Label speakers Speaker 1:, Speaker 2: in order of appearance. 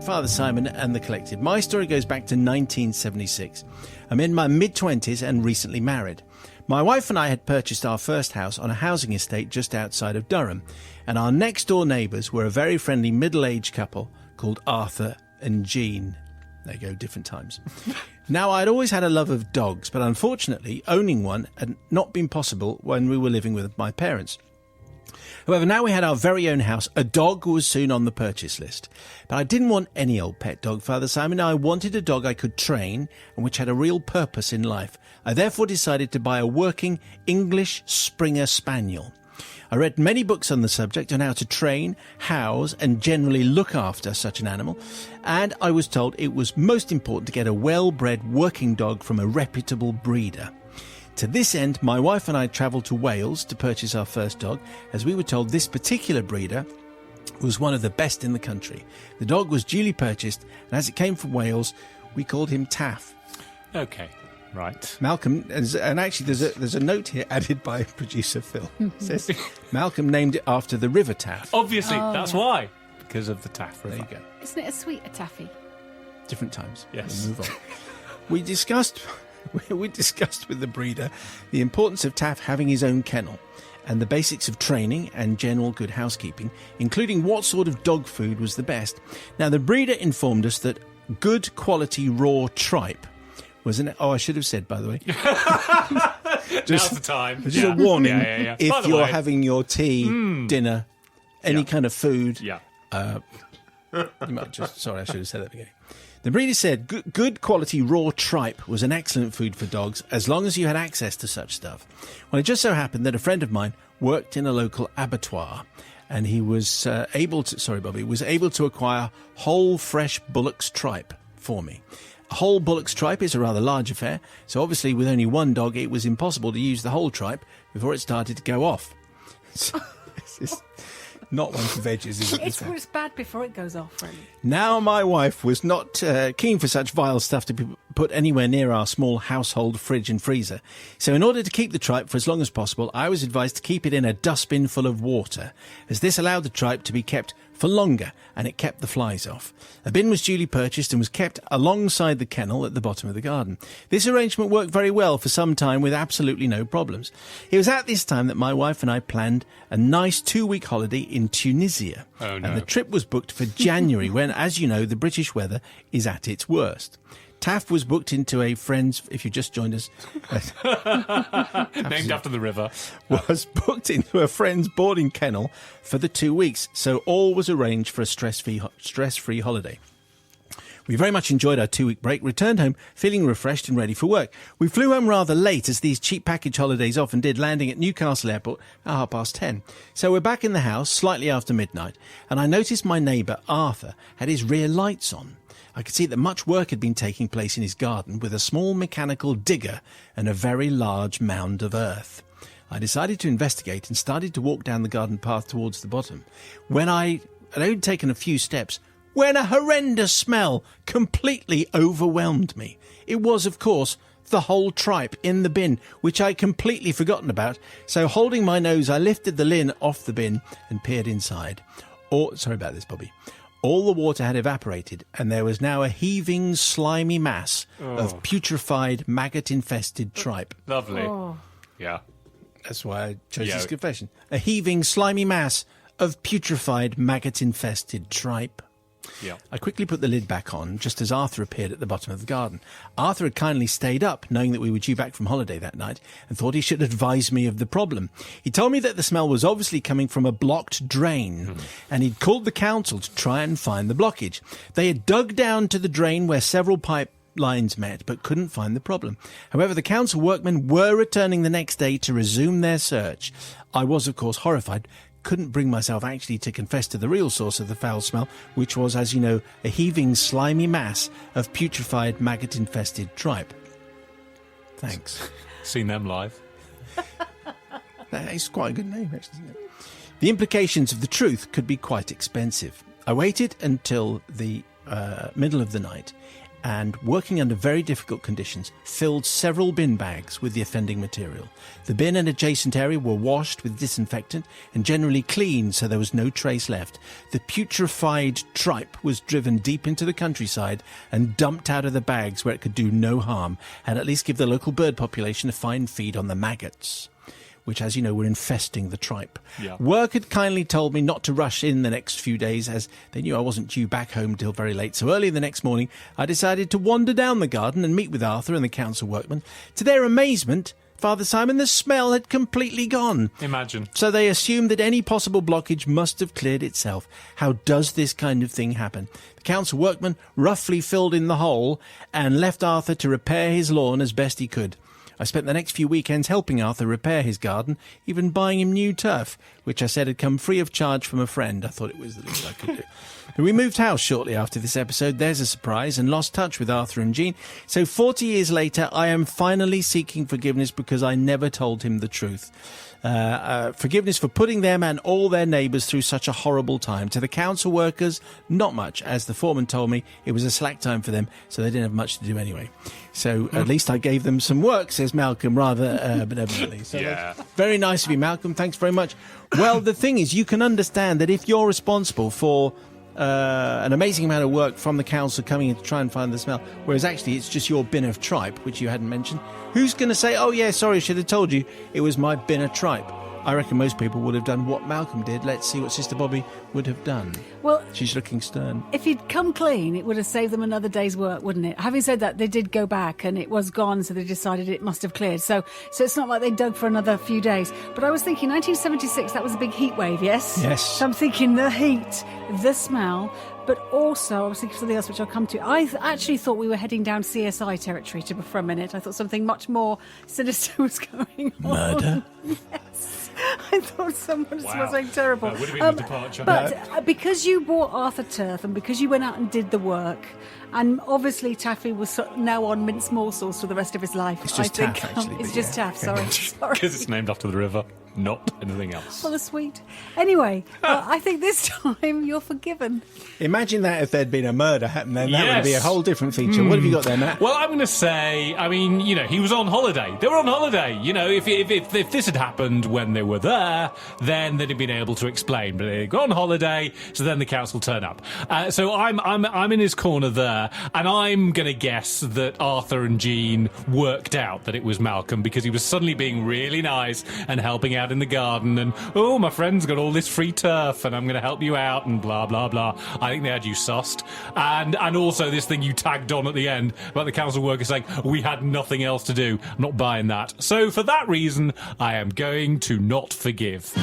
Speaker 1: Father Simon and the Collective. My story goes back to 1976. I'm in my mid-20s and recently married. My wife and I had purchased our first house on a housing estate just outside of Durham, and our next-door neighbours were a very friendly middle-aged couple called Arthur and Jean. There you go, different times. Now, I'd always had a love of dogs, but unfortunately, owning one had not been possible when we were living with my parents. However, now we had our very own house. A dog was soon on the purchase list. But I didn't want any old pet dog, Father Simon. I wanted a dog I could train and which had a real purpose in life. I therefore decided to buy a working English Springer Spaniel. I read many books on the subject on how to train, house and generally look after such an animal, and I was told it was most important to get a well-bred working dog from a reputable breeder. To this end, my wife and I travelled to Wales to purchase our first dog, as we were told this particular breeder was one of the best in the country. The dog was duly purchased, and as it came from Wales, we called him Taff.
Speaker 2: Okay, right.
Speaker 1: Malcolm, and actually there's a note here added by producer Phil. It says, Malcolm named it after the River Taff.
Speaker 2: Obviously, that's why. Because of the Taff River.
Speaker 1: There you go.
Speaker 3: Isn't it a sweeter taffy?
Speaker 1: Different times.
Speaker 2: Yes.
Speaker 1: We'll move on. We discussed with the breeder the importance of Taff having his own kennel and the basics of training and general good housekeeping, including what sort of dog food was the best. Now, the breeder informed us that good quality raw tripe was an... Oh, I should have said, by the way.
Speaker 2: Now's the time.
Speaker 1: Just a warning.
Speaker 2: Yeah.
Speaker 1: If you're having your tea, dinner, any kind of food...
Speaker 2: Yeah.
Speaker 1: You might just... Sorry, I should have said that at the beginning. The breeder said good quality raw tripe was an excellent food for dogs as long as you had access to such stuff. Well, it just so happened that a friend of mine worked in a local abattoir, and he was able to acquire whole fresh bullock's tripe for me. A whole bullock's tripe is a rather large affair, so obviously with only one dog it was impossible to use the whole tripe before it started to go off. So, this is not one for veggies, is it?
Speaker 3: It's bad before it goes off, really.
Speaker 1: Now, my wife was not keen for such vile stuff to be put anywhere near our small household fridge and freezer. So in order to keep the tripe for as long as possible, I was advised to keep it in a dustbin full of water, as this allowed the tripe to be kept for longer and it kept the flies off. A bin was duly purchased and was kept alongside the kennel at the bottom of the garden. This arrangement worked very well for some time with absolutely no problems. It was at this time that my wife and I planned a nice 2-week holiday in Tunisia.
Speaker 2: Oh, no.
Speaker 1: And the trip was booked for January when, as you know, the British weather is at its worst. Taff was booked into a friend's, if you just joined us,
Speaker 2: named after the river,
Speaker 1: was booked into a friend's boarding kennel for the 2 weeks. So all was arranged for a stress-free holiday. We very much enjoyed our 2-week break, returned home feeling refreshed and ready for work. We flew home rather late, as these cheap package holidays often did, landing at Newcastle Airport at 10:30. So we're back in the house slightly after midnight, and I noticed my neighbour Arthur had his rear lights on. I could see that much work had been taking place in his garden with a small mechanical digger and a very large mound of earth. I decided to investigate and started to walk down the garden path towards the bottom. When I had only taken a few steps, when a horrendous smell completely overwhelmed me. It was, of course, the whole tripe in the bin, which I'd completely forgotten about. So holding my nose, I lifted the lid off the bin and peered inside. Sorry about this, Bobby. All the water had evaporated, and there was now a heaving, slimy mass of putrefied, maggot-infested tripe.
Speaker 2: Lovely. Yeah.
Speaker 1: That's why I chose this confession. A heaving, slimy mass of putrefied, maggot-infested tripe.
Speaker 2: Yeah.
Speaker 1: I quickly put the lid back on, just as Arthur appeared at the bottom of the garden. Arthur had kindly stayed up, knowing that we were due back from holiday that night, and thought he should advise me of the problem. He told me that the smell was obviously coming from a blocked drain, and he'd called the council to try and find the blockage. They had dug down to the drain where several pipe lines met, but couldn't find the problem. However, the council workmen were returning the next day to resume their search. I was, of course, horrified. Couldn't bring myself actually to confess to the real source of the foul smell, which was, as you know, a heaving, slimy mass of putrefied, maggot-infested tripe. Thanks.
Speaker 2: Seen them live.
Speaker 1: It's quite a good name, actually, isn't it? The implications of the truth could be quite expensive. I waited until the middle of the night, and, working under very difficult conditions, filled several bin bags with the offending material. The bin and adjacent area were washed with disinfectant and generally cleaned so there was no trace left. The putrefied tripe was driven deep into the countryside and dumped out of the bags where it could do no harm and at least give the local bird population a fine feed on the maggots, which, as you know, were infesting the tripe.
Speaker 2: Yeah.
Speaker 1: Work had kindly told me not to rush in the next few days, as they knew I wasn't due back home till very late. So early the next morning, I decided to wander down the garden and meet with Arthur and the council workmen. To their amazement, Father Simon, the smell had completely gone.
Speaker 2: Imagine.
Speaker 1: So they assumed that any possible blockage must have cleared itself. How does this kind of thing happen? The council workmen roughly filled in the hole and left Arthur to repair his lawn as best he could. I spent the next few weekends helping Arthur repair his garden, even buying him new turf, which I said had come free of charge from a friend. I thought it was the least I could do. We moved house shortly after this episode, there's a surprise, and lost touch with Arthur and Jean. So 40 years later, I am finally seeking forgiveness because I never told him the truth. Forgiveness for putting them and all their neighbours through such a horrible time. To the council workers, not much. As the foreman told me, it was a slack time for them, so they didn't have much to do anyway. So at least I gave them some work, says Malcolm, rather benevolently. So
Speaker 2: Yeah.
Speaker 1: that's very nice of you, Malcolm. Thanks very much. Well, the thing is, you can understand that if you're responsible for an amazing amount of work from the council coming in to try and find the smell, whereas actually it's just your bin of tripe, which you hadn't mentioned. Who's going to say, oh yeah, sorry, I should have told you it was my bin of tripe? I reckon most people would have done what Malcolm did. Let's see what Sister Bobby would have done.
Speaker 3: Well,
Speaker 1: She's looking stern.
Speaker 3: if he'd come clean, it would have saved them another day's work, wouldn't it? Having said that, they did go back and it was gone, so they decided it must have cleared. So it's not like they dug for another few days. But I was thinking, 1976, that was a big heat wave, yes?
Speaker 1: Yes.
Speaker 3: So I'm thinking the heat, the smell, but also I was thinking something else which I'll come to. I actually thought we were heading down CSI territory for a minute. I thought something much more sinister was going on.
Speaker 1: Murder?
Speaker 3: Yes. I thought someone was
Speaker 2: Wow.
Speaker 3: something terrible.
Speaker 2: That would have been a departure.
Speaker 3: But because you bought Arthur turf and because you went out and did the work, and obviously Taffy was now on minced morsels for the rest of his life.
Speaker 1: It's just
Speaker 3: I think,
Speaker 1: Taff, actually,
Speaker 3: it's
Speaker 1: but
Speaker 3: just
Speaker 1: yeah.
Speaker 3: Taff, sorry.
Speaker 2: Because it's named after the river, not anything else.
Speaker 3: Well, the sweet. Anyway, I think this time you're forgiven.
Speaker 1: Imagine that if there'd been a murder happened, then that would be a
Speaker 2: Yes.
Speaker 1: whole different feature. What have you got there, Matt?
Speaker 2: Well, I'm going to say, I mean, he was on holiday. They were on holiday. If this had happened when they were there, then they'd have been able to explain. But they go on holiday, so then the council turn up. So I'm in his corner there, and I'm going to guess that Arthur and Jean worked out that it was Malcolm because he was suddenly being really nice and helping out in the garden. And oh, my friend's got all this free turf, and I'm going to help you out, and blah blah blah. I think they had you sussed, and also this thing you tagged on at the end about the council workers saying we had nothing else to do. I'm not buying that. So for that reason, I am going to not forgive.